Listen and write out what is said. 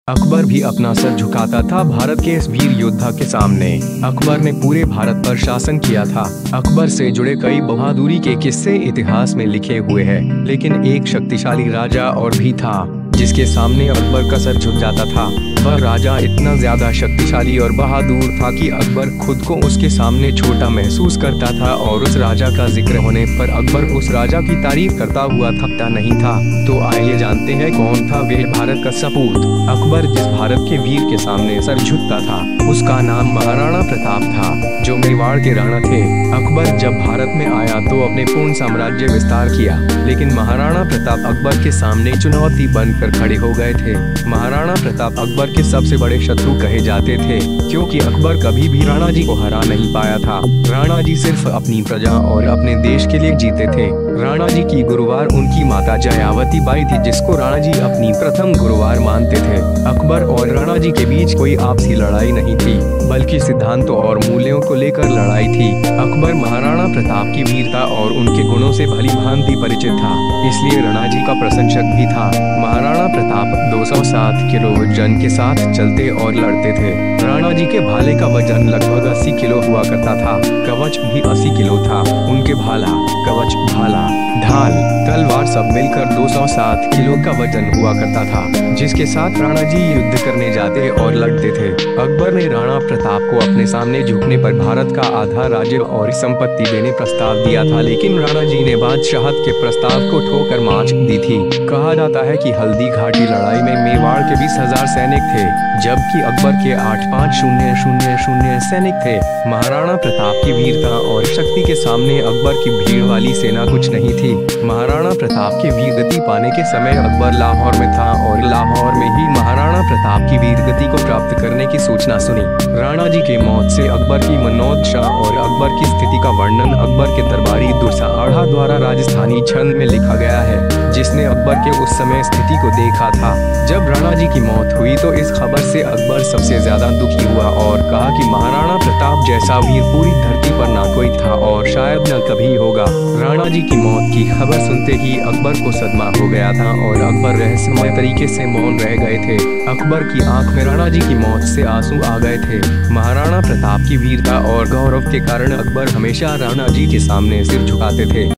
अकबर भी अपना सर झुकाता था भारत के इस वीर योद्धा के सामने। अकबर ने पूरे भारत पर शासन किया था। अकबर से जुड़े कई बहादुरी के किस्से इतिहास में लिखे हुए हैं, लेकिन एक शक्तिशाली राजा और भी था जिसके सामने अकबर का सर झुक जाता था। वह राजा इतना ज्यादा शक्तिशाली और बहादुर था कि अकबर खुद को उसके सामने छोटा महसूस करता था, और उस राजा का जिक्र होने पर अकबर उस राजा की तारीफ करता हुआ थकता नहीं था। तो आइए जानते हैं कौन था वह भारत का सपूत। अकबर जिस भारत के वीर के सामने सर झुकता था उसका नाम महाराणा प्रताप था, जो मेवाड़ के राणा थे। अकबर जब भारत में आया तो अपने पूर्ण साम्राज्य विस्तार किया, लेकिन महाराणा प्रताप अकबर के सामने चुनौती बनकर खड़े हो गए थे। महाराणा प्रताप अकबर के सबसे बड़े शत्रु कहे जाते थे, क्योंकि अकबर कभी भी राणा जी को हरा नहीं पाया था। राणा जी सिर्फ अपनी प्रजा और अपने देश के लिए जीते थे। राणा जी की गुरुवार उनकी माता जयावती बाई थी, जिसको राणा जी अपनी प्रथम गुरुवार मानते थे। अकबर और राणा जी के बीच कोई आपसी लड़ाई नहीं थी, बल्कि सिद्धांतों और मूल्यों को लेकर लड़ाई थी। अकबर महाराणा प्रताप की वीरता और उनके गुणों से भली भांति परिचित था, इसलिए राणा जी का प्रशंसक भी था। महाराणा प्रताप 207 किलो वजन के साथ चलते और लड़ते थे। राणा जी के भाले का वजन लगभग 80 किलो हुआ करता था। कवच भी 80 किलो था। उनके भाला, कवच, भाला, ढाल, तलवार सब मिलकर 207 किलो का वजन हुआ करता था, जिसके साथ राणा जी युद्ध करने जाते और लड़ते थे। अकबर ने राणा प्रताप को अपने सामने झुकने पर भारत का आधा राज्य और संपत्ति देने प्रस्ताव दिया था, लेकिन राणा जी ने बादशाहत के प्रस्ताव को ठोकर मार दी थी। कहा जाता है कि हल्दी घाटी लड़ाई में मेवाड़ के 20,000 सैनिक थे, जबकि अकबर के 8,500 सैनिक थे। महाराणा प्रताप की वीरता और शक्ति के सामने अकबर की भीड़ वाली सेना कुछ नहीं थी। महाराणा प्रताप की वीरगति पाने के समय अकबर लाहौर में था, और लाहौर में ही महाराणा प्रताप की वीरगति को प्राप्त करने की सूचना सुनी। राणा जी के मौत से अकबर की मनोदशा और अकबर की स्थिति का वर्णन अकबर के दरबारी दुर्सा आढ़ा द्वारा राजस्थानी छंद में लिखा गया है, जिसने अकबर के उस समय स्थिति को देखा था। जब राणा जी की मौत हुई तो इस खबर से अकबर सबसे ज्यादा दुखी हुआ और कहा कि महाराणा प्रताप जैसा वीर पूरी धरती पर ना कोई था और शायद न कभी होगा। राणा जी की मौत की खबर सुनते ही अकबर को सदमा हो गया था और अकबर रहस्यमय तरीके से मौन रह गए थे। अकबर की आंख में राणा जी की मौत से आंसू आ गए थे। महाराणा प्रताप की वीरता और गौरव के कारण अकबर हमेशा राणा जी के सामने सिर झुकाते थे।